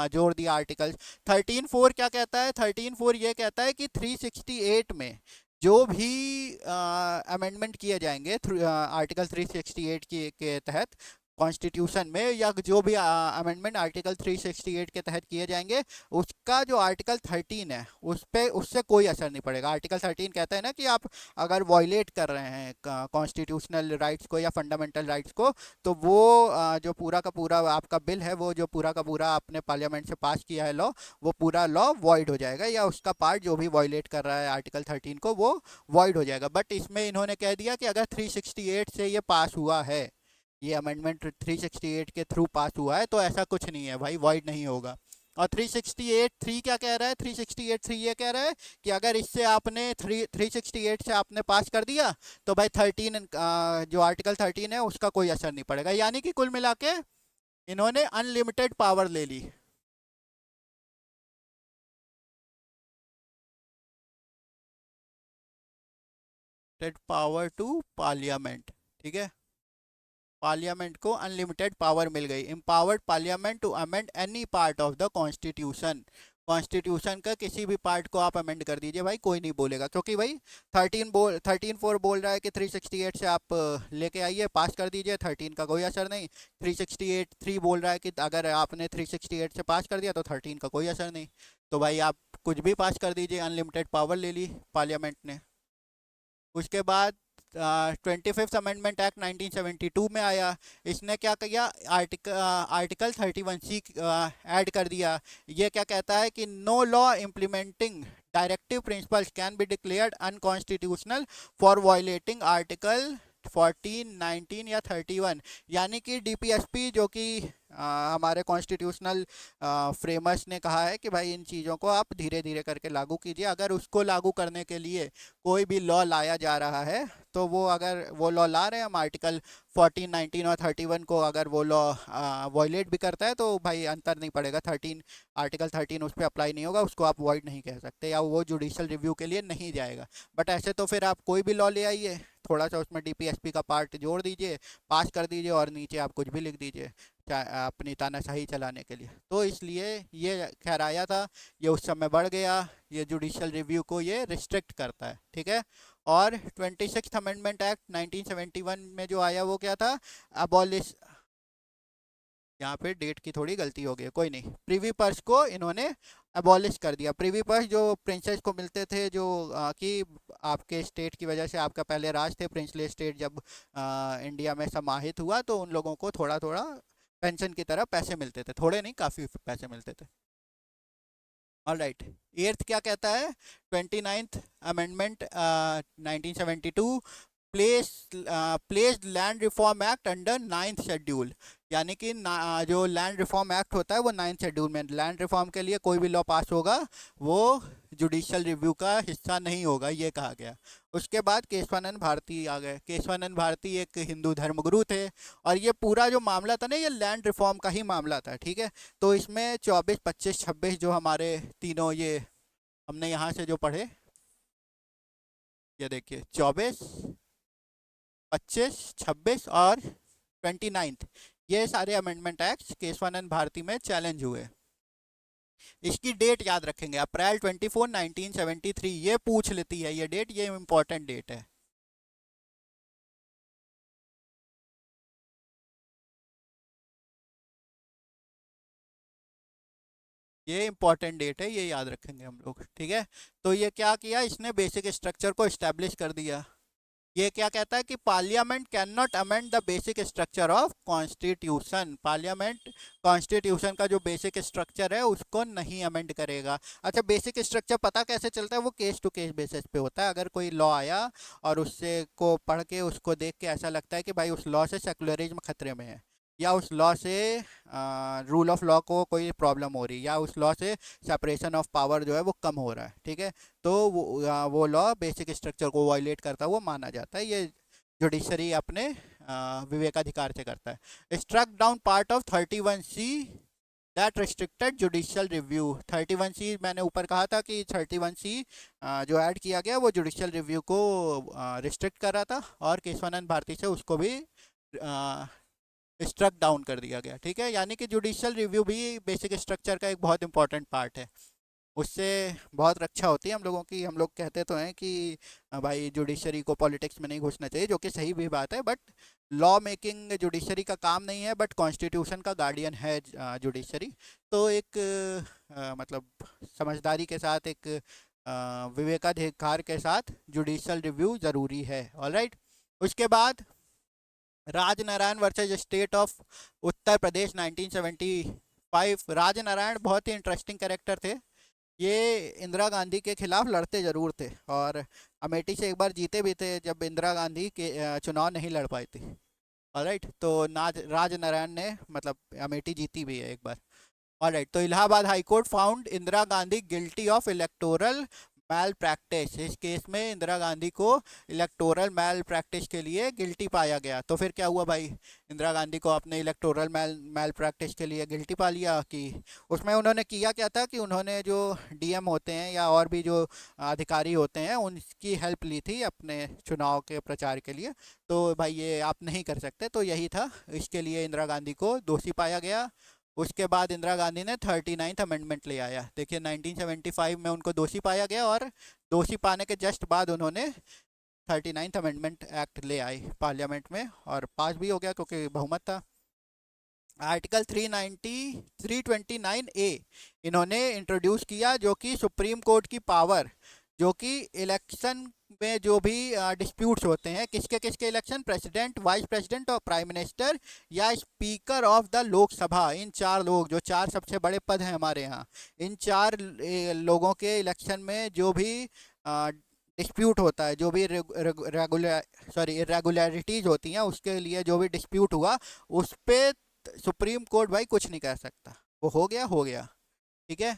S1: जोड़ दिया आर्टिकल। 13(4) क्या कहता है, 13(4) ये कहता है कि 368 में जो भी अमेंडमेंट किए जाएंगे आर्टिकल 368 के तहत कॉन्स्टिट्यूशन में, या जो भी अमेंडमेंट आर्टिकल 368 के तहत किए जाएंगे, उसका जो आर्टिकल 13 है उस पे उससे कोई असर नहीं पड़ेगा। आर्टिकल 13 कहता है ना कि आप अगर वॉयलेट कर रहे हैं कॉन्स्टिट्यूशनल राइट्स को या फंडामेंटल राइट्स को, तो वो जो पूरा का पूरा आपका बिल है, वो जो पूरा का पूरा आपने पार्लियामेंट से पास किया है लॉ, वो पूरा लॉ वॉइड हो जाएगा, या उसका पार्ट जो भी वॉयलेट कर रहा है आर्टिकल 13 को वो वॉइड हो जाएगा। बट इसमें इन्होंने कह दिया कि अगर 368 से ये पास हुआ है, ये अमेंडमेंट 368 के थ्रू पास हुआ है, तो ऐसा कुछ नहीं है भाई, वॉइड नहीं होगा। और 368(3) क्या कह रहा है, 368(3) ये कह रहा है कि अगर इससे आपने 368 से आपने पास कर दिया तो भाई 13 जो आर्टिकल 13 है उसका कोई असर नहीं पड़ेगा, यानी कि कुल मिला के इन्होंने अनलिमिटेड पावर ले ली। पावर टू पार्लियामेंट, ठीक है। पार्लियामेंट को अनलिमिटेड पावर मिल गई, empowered parliament to amend any part of the constitution. Constitution का किसी भी पार्ट को आप अमेंड कर दीजिए भाई, कोई नहीं बोलेगा, क्योंकि भाई 13(4) बोल रहा है कि 368 से आप लेके आइए, पास कर दीजिए, 13 का कोई असर नहीं। 368(3) बोल रहा है कि अगर आपने 368 से पास कर दिया तो 13 का कोई असर नहीं। तो भाई आप कुछ भी पास कर दीजिए, अनलिमिटेड पावर ले ली पार्लियामेंट ने। उसके बाद 25th अमेंडमेंट एक्ट 1972 में आया। इसने क्या किया, आर्टिकल 31C ऐड कर दिया। ये क्या कहता है कि no law implementing directive principles can be declared unconstitutional for violating article 14, 19 या 31। यानी कि डीपीएसपी जो कि हमारे कॉन्स्टिट्यूशनल फ्रेमर्स ने कहा है कि भाई इन चीज़ों को आप धीरे धीरे करके लागू कीजिए, अगर उसको लागू करने के लिए कोई भी लॉ लाया जा रहा है तो वो अगर वो लॉ ला रहे हैं हम आर्टिकल 14, 19 और 31 को, अगर वो लॉ वॉयलेट भी करता है तो भाई अंतर नहीं पड़ेगा, 13 आर्टिकल 13 उस पर अप्लाई नहीं होगा, उसको आप वॉइड नहीं कह सकते, या वो जुडिशल रिव्यू के लिए नहीं जाएगा। बट ऐसे तो फिर आप कोई भी लॉ ले आइए, थोड़ा सा उसमें डीपीएसपी का पार्ट जोड़ दीजिए, पास कर दीजिए, और नीचे आप कुछ भी लिख दीजिए अपनी तानाशाही चलाने के लिए। तो इसलिए ये खैर आया था, ये उस समय बढ़ गया, ये जुडिशियल रिव्यू को ये रिस्ट्रिक्ट करता है, ठीक है। और 26th अमेंडमेंट एक्ट 1971 में जो आया वो क्या था, अबॉलिश, यहाँ पे डेट की थोड़ी गलती हो गई, कोई नहीं, प्रिवी पर्स को इन्होंने अबॉलिश कर दिया। प्रिवी पर्स जो प्रिंसेस को मिलते थे, जो कि आपके स्टेट की वजह से आपका पहले राज थे, प्रिंसले स्टेट जब इंडिया में समाहित हुआ तो उन लोगों को थोड़ा थोड़ा पेंशन की तरह पैसे मिलते थे, थोड़े नहीं काफ़ी पैसे मिलते थे। ऑलराइट, एट्थ क्या कहता है, 29th amendment 1972, place place land reform act under ninth schedule. यानी कि जो लैंड रिफॉर्म एक्ट होता है वो नाइन्थ शेड्यूल में, लैंड रिफॉर्म के लिए कोई भी लॉ पास होगा वो जुडिशियल रिव्यू का हिस्सा नहीं होगा, ये कहा गया। उसके बाद केशवानंद भारती आ गए। केशवानंद भारती एक हिंदू धर्मगुरु थे, और ये पूरा जो मामला था ना, ये लैंड रिफॉर्म का ही मामला था, ठीक है। तो इसमें 24, 25, 26 जो हमारे तीनों ये हमने यहाँ से जो पढ़े, ये देखिए 24, 25, 26 और 29th, ये सारे अमेंडमेंट एक्ट केशवानंद भारती में चैलेंज हुए। इसकी डेट याद रखेंगे, अप्रैल 24, 1973, ये पूछ लेती है ये डेट, ये इम्पोर्टेंट डेट है। ये इंपॉर्टेंट डेट है, ये याद रखेंगे हम लोग, ठीक है। तो ये क्या किया, इसने बेसिक स्ट्रक्चर को इस्टेब्लिश कर दिया। ये क्या कहता है कि parliament can not amend the basic structure of constitution. Parliament constitution का जो बेसिक स्ट्रक्चर है उसको नहीं अमेंड करेगा। अच्छा, बेसिक स्ट्रक्चर पता कैसे चलता है, वो केस टू केस बेसिस पे होता है। अगर कोई लॉ आया और उससे को पढ़ के उसको देख के ऐसा लगता है कि भाई उस लॉ से सेकुलरिज्म खतरे में है, या उस लॉ से रूल ऑफ लॉ को कोई प्रॉब्लम हो रही है, या उस लॉ से सेपरेशन ऑफ पावर जो है वो कम हो रहा है, ठीक है, तो वो लॉ बेसिक स्ट्रक्चर को वायलेट करता हुआ माना जाता है। ये जुडिशरी अपने विवेकाधिकार से करता है। Struck down part of 31C that restricted judicial review. 31C मैंने ऊपर कहा था कि 31C जो ऐड किया गया वो जुडिशियल रिव्यू को रिस्ट्रिक्ट कर रहा था, और केशवानंद भारती से उसको भी स्ट्रक डाउन कर दिया गया, ठीक है। यानी कि जुडिशियल रिव्यू भी बेसिक स्ट्रक्चर का एक बहुत इंपॉर्टेंट पार्ट है, उससे बहुत रक्षा होती है हम लोगों की। हम लोग कहते तो हैं कि भाई जुडिशरी को पॉलिटिक्स में नहीं घुसना चाहिए, जो कि सही भी बात है, बट लॉ मेकिंग जुडिशरी का काम नहीं है, बट कॉन्स्टिट्यूशन का गार्डियन है जुडिशरी। तो एक मतलब समझदारी के साथ, एक विवेकाधिकार के साथ जुडिशियल रिव्यू ज़रूरी है। ऑलराइट, उसके बाद Rajnarayan versus state of Uttar Pradesh 1975। Rajnarayan बहुत ही इंटरेस्टिंग कैरेक्टर थे। ये इंदिरा गांधी के खिलाफ लड़ते ज़रूर थे, और अमेठी से एक बार जीते भी थे जब इंदिरा गांधी के चुनाव नहीं लड़ पाई थी। ऑलराइट, तो नाज राज नारायण ने मतलब अमेठी जीती भी है एक बार। ऑलराइट, तो Allahabad high court found Indira Gandhi guilty of electoral malpractice. इस केस में इंदिरा गांधी को इलेक्टोरल मैल प्रैक्टिस के लिए गिल्टी पाया गया। तो फिर क्या हुआ भाई, इंदिरा गांधी को आपने इलेक्टोरल मैल प्रैक्टिस के लिए गिल्टी पा लिया। कि उसमें उन्होंने किया क्या था कि उन्होंने जो डीएम होते हैं या और भी जो अधिकारी होते हैं उनकी हेल्प ली थी अपने चुनाव के प्रचार के लिए। तो भाई ये आप नहीं कर सकते, तो यही था, इसके लिए इंदिरा गांधी को दोषी पाया गया। उसके बाद इंदिरा गांधी ने 39th अमेंडमेंट ले आया। देखिए 1975 में उनको दोषी पाया गया, और दोषी पाने के जस्ट बाद उन्होंने 39th अमेंडमेंट एक्ट ले आए पार्लियामेंट में, और पास भी हो गया क्योंकि बहुमत था। आर्टिकल 329A इन्होंने इंट्रोड्यूस किया, जो कि सुप्रीम कोर्ट की पावर, जो कि इलेक्शन में जो भी डिस्प्यूट्स होते हैं, किसके किसके इलेक्शन, प्रेसिडेंट, वाइस प्रेसिडेंट और प्राइम मिनिस्टर या स्पीकर ऑफ द लोकसभा, इन चार लोग, जो चार सबसे बड़े पद हैं हमारे यहाँ, इन चार लोगों के इलेक्शन में जो भी डिस्प्यूट होता है, जो भी इरेगुलरिटीज़ होती हैं, उसके लिए जो भी डिस्प्यूट हुआ, उस पर सुप्रीम कोर्ट भाई कुछ नहीं कह सकता। वो हो गया, हो गया, ठीक है।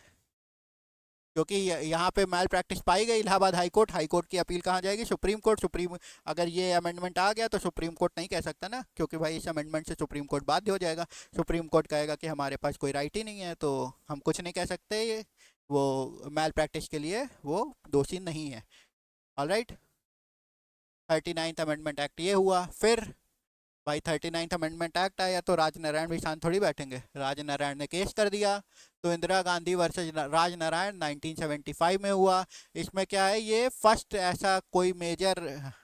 S1: क्योंकि यहाँ पे मैल प्रैक्टिस पाई गई, Allahabad high court, high court की अपील कहाँ जाएगी, सुप्रीम कोर्ट। सुप्रीम, अगर ये अमेंडमेंट आ गया तो सुप्रीम कोर्ट नहीं कह सकता ना, क्योंकि भाई इस अमेंडमेंट से सुप्रीम कोर्ट बाध्य हो जाएगा। सुप्रीम कोर्ट कहेगा कि हमारे पास कोई राइट ही नहीं है, तो हम कुछ नहीं कह सकते, ये वो मैल प्रैक्टिस के लिए वो दोषी नहीं है। ऑलराइट, 39th अमेंडमेंट एक्ट ये हुआ। फिर भाई 39th अमेंडमेंट एक्ट आया तो राजनारायण भी शांत थोड़ी बैठेंगे, राजनारायण ने केस कर दिया। तो इंदिरा गांधी वर्सेज राजनारायण 1975 में हुआ। इसमें क्या है, ये फर्स्ट ऐसा कोई मेजर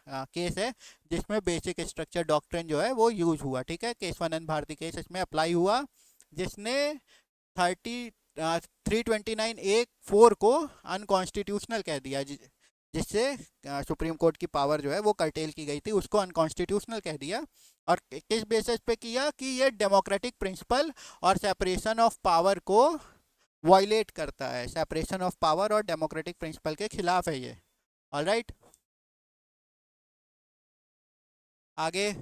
S1: केस है जिसमें बेसिक स्ट्रक्चर डॉक्ट्रिन जो है वो यूज हुआ, ठीक है। केशवानंद भारती केस इसमें अप्लाई हुआ, जिसने 329A(4) को अनकॉन्स्टिट्यूशनल कह दिया, जिससे सुप्रीम कोर्ट की पावर जो है वो कर्टेल की गई थी, उसको अनकॉन्स्टिट्यूशनल कह दिया। और किस बेसिस पे किया कि ये डेमोक्रेटिक प्रिंसिपल और सेपरेशन ऑफ पावर को वॉयलेट करता है, सेपरेशन ऑफ पावर और डेमोक्रेटिक प्रिंसिपल के खिलाफ है ये। ऑलराइट, आगे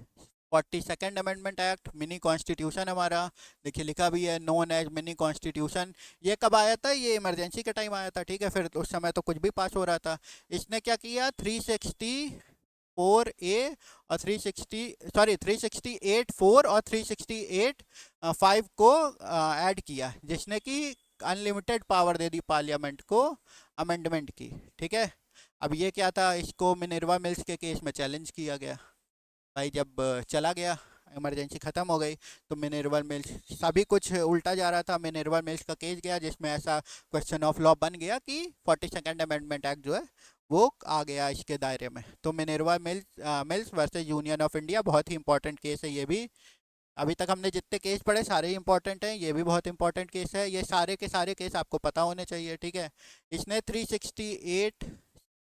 S1: 42nd amendment act, mini constitution हमारा, देखिए लिखा भी है नोन एज मिनी कॉन्स्टिट्यूशन। ये कब आया था? ये इमरजेंसी के टाइम आया था, ठीक है, फिर उस समय तो कुछ भी पास हो रहा था। इसने क्या किया, 364A और 368 4 और 368 5 को ऐड किया, जिसने कि अनलिमिटेड पावर दे दी पार्लियामेंट को अमेंडमेंट की, ठीक है। अब ये क्या था, इसको मिनर्वा मिल्स के केस में चैलेंज किया गया। भाई जब चला गया, इमरजेंसी ख़त्म हो गई, तो मिनर्वा मिल्स, सभी कुछ उल्टा जा रहा था, मिनर्वा मिल्स का केस गया जिसमें ऐसा क्वेश्चन ऑफ लॉ बन गया कि 42nd अमेंडमेंट एक्ट जो है वो आ गया इसके दायरे में। तो Minerva mills versus union of India, बहुत ही इंपॉर्टेंट केस है ये भी। अभी तक हमने जितने केस पढ़े सारे ही इंपॉर्टेंट हैं, ये भी बहुत इंपॉर्टेंट केस है, ये सारे के सारे केस आपको पता होने चाहिए, ठीक है। इसने 368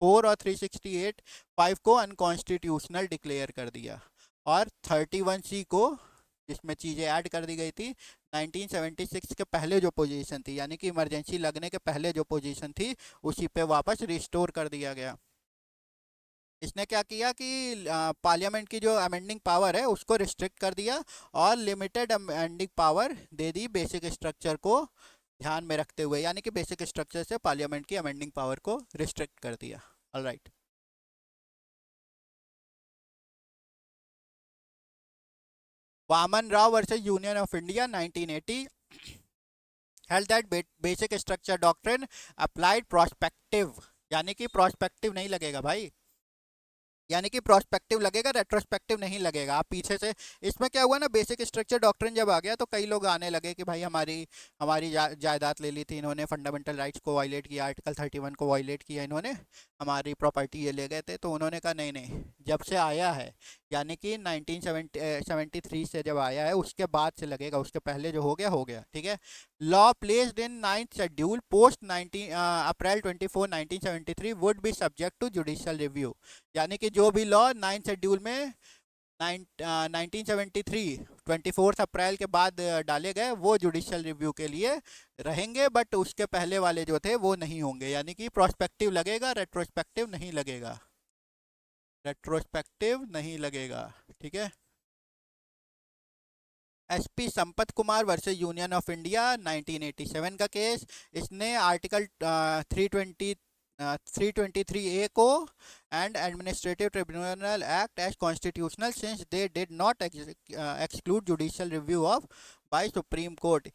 S1: 4 और 368 5 को अनकॉन्स्टिट्यूशनल डिक्लेयर कर दिया, और 31C को, जिसमें चीज़ें ऐड कर दी गई थी, 1976 के पहले जो पोजीशन थी, यानी कि इमरजेंसी लगने के पहले जो पोजीशन थी, उसी पे वापस रिस्टोर कर दिया गया। इसने क्या किया कि पार्लियामेंट की जो अमेंडिंग पावर है उसको रिस्ट्रिक्ट कर दिया, और लिमिटेड अमेंडिंग पावर दे दी बेसिक स्ट्रक्चर को ध्यान में रखते हुए, यानी कि बेसिक स्ट्रक्चर से पार्लियामेंट की अमेंडिंग पावर को रिस्ट्रिक्ट कर दिया। Alright, Waman Rao versus union of India 1980 held that basic structure doctrine applied prospective, यानी कि प्रोस्पेक्टिव नहीं लगेगा भाई, यानी कि प्रोस्पेक्टिव लगेगा, रेट्रोस्पेक्टिव नहीं लगेगा। आप पीछे से, इसमें क्या हुआ ना, बेसिक स्ट्रक्चर डॉक्ट्रिन जब आ गया तो कई लोग आने लगे कि भाई हमारी हमारी जायदाद ले ली थी इन्होंने, फंडामेंटल राइट्स को वायलेट किया, आर्टिकल 31 को वायलेट किया इन्होंने, हमारी प्रॉपर्टी ये ले गए थे। तो उन्होंने कहा नहीं नहीं, जब से आया है, यानी कि 1973 से जब आया है उसके बाद से लगेगा, उसके पहले जो हो गया, ठीक है। Law placed in 9th schedule post 19 April 24 1973 would be subject to judicial review, यानी कि जो भी लॉ 9th शेड्यूल में 1973 24 अप्रैल के बाद डाले गए वो जुडिशियल रिव्यू के लिए रहेंगे, बट उसके पहले वाले जो थे वो नहीं होंगे, यानी कि प्रोस्पेक्टिव लगेगा, रेट्रोस्पेक्टिव नहीं लगेगा, रेट्रोस्पेक्टिव नहीं लगेगा, ठीक है। SP Sampat Kumar versus union of India 1987 का केस, इसने आर्टिकल 323A को and administrative tribunal act as constitutional since they did not exclude judicial review of by supreme court.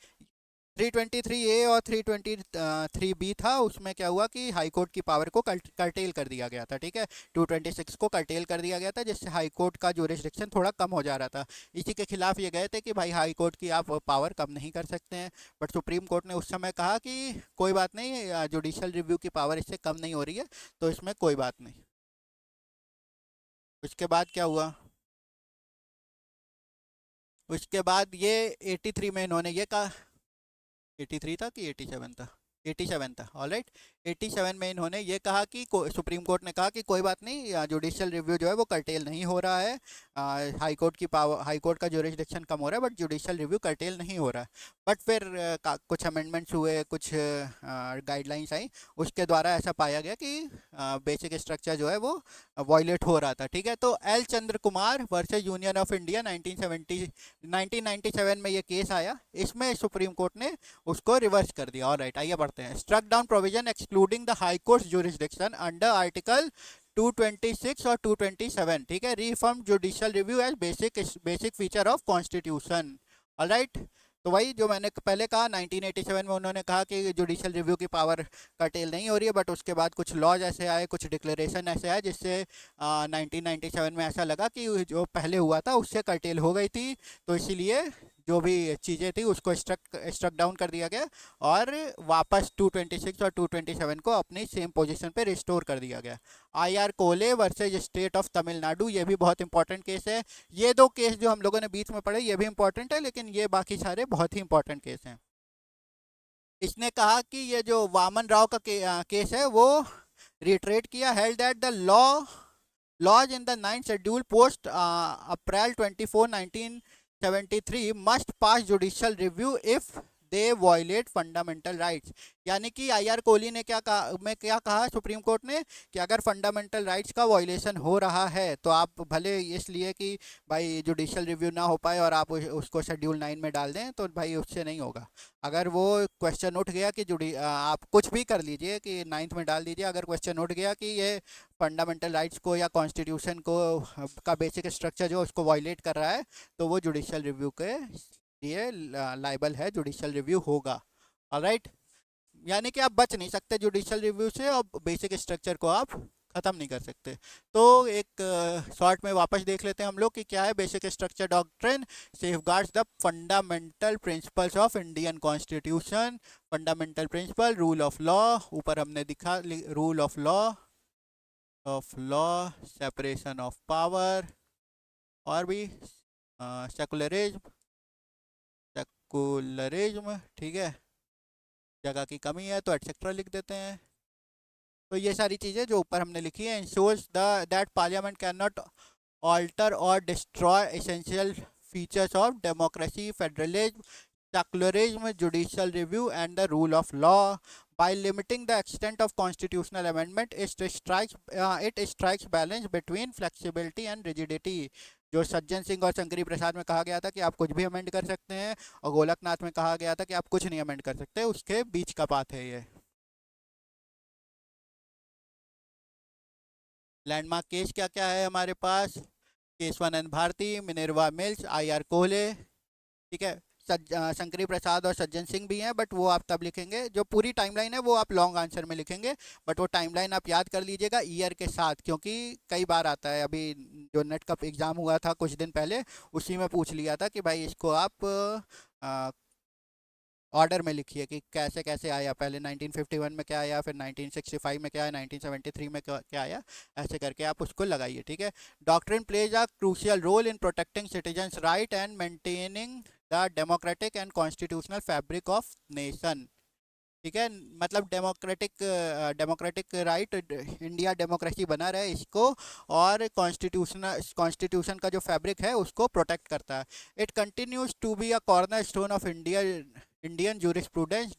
S1: 323A और 323B था, उसमें क्या हुआ कि हाई कोर्ट की पावर को कर्टेल कर दिया गया था, ठीक है। 226 को कर्टेल कर दिया गया था, जिससे हाई कोर्ट का जुरिस्डिक्शन थोड़ा कम हो जा रहा था। इसी के खिलाफ ये गए थे कि भाई हाई कोर्ट की आप पावर कम नहीं कर सकते हैं, बट सुप्रीम कोर्ट ने उस समय कहा कि कोई बात नहीं, जुडिशियल रिव्यू की पावर इससे कम नहीं हो रही है, तो इसमें कोई बात नहीं। उसके बाद क्या हुआ, उसके बाद ये 83 में इन्होंने ये कहा, 83 था कि 87 था, 87 था, ऑलराइट। 87 में इन्होंने ये कहा कि सुप्रीम कोर्ट ने कहा कि कोई बात नहीं, जुडिशियल रिव्यू जो है वो कर्टेल नहीं हो रहा है, हाई कोर्ट की पावर, हाई कोर्ट का जुरिस्डिक्शन कम हो रहा है, बट जुडिशियल रिव्यू कर्टेल नहीं हो रहा है। बट फिर कुछ अमेंडमेंट्स हुए, कुछ गाइडलाइंस आई, उसके द्वारा ऐसा पाया गया कि बेसिक स्ट्रक्चर जो है वो वॉयलेट हो रहा था, ठीक है। तो L Chandra Kumar versus union of India 1997 में ये केस आया, इसमें सुप्रीम कोर्ट ने उसको रिवर्स कर दिया। ऑलराइट, आइए बढ़ते हैं। Struck down provision excluding the high court jurisdiction under article 226 और 227, ठीक है, reform judicial review as basic feature of constitution. Alright, तो वही जो मैंने पहले कहा, 1987 में उन्होंने कहा कि जुडिशियल रिव्यू की पावर कर्टेल नहीं हो रही है, बट उसके बाद कुछ लॉज ऐसे आए, कुछ डिक्लेरेशन ऐसे आए, जिससे 1997 में ऐसा लगा कि जो पहले हुआ था उससे कर्टेल हो गई थी, तो इसीलिए जो भी चीज़ें थी उसको स्ट्रक डाउन कर दिया गया, और वापस 226 और 227 को अपनी सेम पोजीशन पे रिस्टोर कर दिया गया। आईआर कोले वर्सेज स्टेट ऑफ तमिलनाडु, ये भी बहुत इंपॉर्टेंट केस है। ये दो केस जो हम लोगों ने बीच में पढ़े ये भी इंपॉर्टेंट है, लेकिन ये बाकी सारे बहुत ही इंपॉर्टेंट केस हैं। इसने कहा कि ये जो वामन राव का केस है वो रिट्रेट किया, held that the laws in the 9th schedule post April 24 1973 must pass judicial review if they violate fundamental rights. यानी कि आईआर कोहली ने क्या कहा सुप्रीम कोर्ट ने कि अगर फंडामेंटल राइट्स का वॉयलेशन हो रहा है तो आप भले इसलिए कि भाई जुडिशियल रिव्यू ना हो पाए और आप उसको शेड्यूल 9 में डाल दें, तो भाई उससे नहीं होगा। अगर वो क्वेश्चन उठ गया कि आप कुछ भी कर लीजिए कि 9th में डाल दीजिए, अगर क्वेश्चन उठ गया कि ये फंडामेंटल राइट्स को या कॉन्स्टिट्यूशन को का बेसिक स्ट्रक्चर जो उसको वायलेट कर रहा है, तो वो जुडिशियल रिव्यू के लिए लाइबल है, जुडिशियल रिव्यू होगा। ऑलराइट, यानी कि आप बच नहीं सकते जुडिशियल रिव्यू से और बेसिक स्ट्रक्चर को आप ख़त्म नहीं कर सकते। तो एक शॉर्ट में वापस देख लेते हैं हम लोग कि क्या है basic structure doctrine. Safeguards the fundamental principles of Indian constitution. Fundamental principle, rule of law, ऊपर हमने दिखा rule of law, separation of power, और भी सेकुलरिज्म, ठीक है, जगह की कमी है तो एटसेट्रा लिख देते हैं। तो ये सारी चीज़ें जो ऊपर हमने लिखी है, ensures the that parliament cannot alter or destroy essential features of democracy, federalism, secularism, judicial review and the rule of law. By limiting the extent of constitutional amendment, it strikes balance between flexibility and rigidity. जो सज्जन सिंह और शंकरी प्रसाद में कहा गया था कि आप कुछ भी अमेंड कर सकते हैं, और गोलकनाथ में कहा गया था कि आप कुछ नहीं अमेंड कर सकते, उसके बीच का बात है ये। लैंडमार्क केस क्या क्या है हमारे पास? Kesavananda Bharati, Minerva Mills, IR Coelho, ठीक है। शंकरी प्रसाद और सज्जन सिंह भी हैं, बट वो आप तब लिखेंगे, जो पूरी टाइमलाइन है वो आप लॉन्ग आंसर में लिखेंगे, बट वो टाइमलाइन आप याद कर लीजिएगा ईयर के साथ, क्योंकि कई बार आता है। अभी जो नेट का एग्ज़ाम हुआ था कुछ दिन पहले, उसी में पूछ लिया था कि भाई इसको आप ऑर्डर में लिखिए कि कैसे कैसे आया, पहले 1951 में क्या आया, फिर 1965 में क्या आया, 1973 में क्या आया, ऐसे करके आप उसको लगाइए, ठीक है। Doctrine plays a crucial role in protecting citizens right and maintaining the democratic and constitutional fabric of nation, ठीक है। मतलब डेमोक्रेटिक राइट, इंडिया डेमोक्रेसी बना रहे इसको, और कॉन्स्टिट्यूशन का जो फैब्रिक है उसको प्रोटेक्ट करता है। It continues to be a cornerstone of Indian jurisprudence,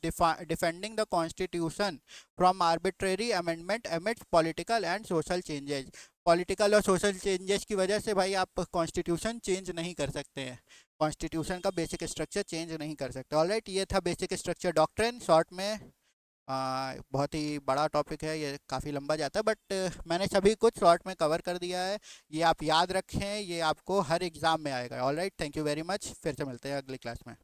S1: defending the constitution from arbitrary amendment amidst political and social changes. Political और सोशल चेंजेस की वजह से भाई आप कॉन्स्टिट्यूशन चेंज नहीं कर सकते हैं, कॉन्स्टिट्यूशन का बेसिक स्ट्रक्चर चेंज नहीं कर सकते। ऑलराइट, ये था बेसिक स्ट्रक्चर डॉक्ट्रिन शॉर्ट में। बहुत ही बड़ा टॉपिक है ये, काफ़ी लंबा जाता है, बट मैंने सभी कुछ शॉर्ट में कवर कर दिया है। ये आप याद रखें, ये आपको हर एग्ज़ाम में आएगा। Alright, thank you very much, फिर से मिलते हैं अगली क्लास में।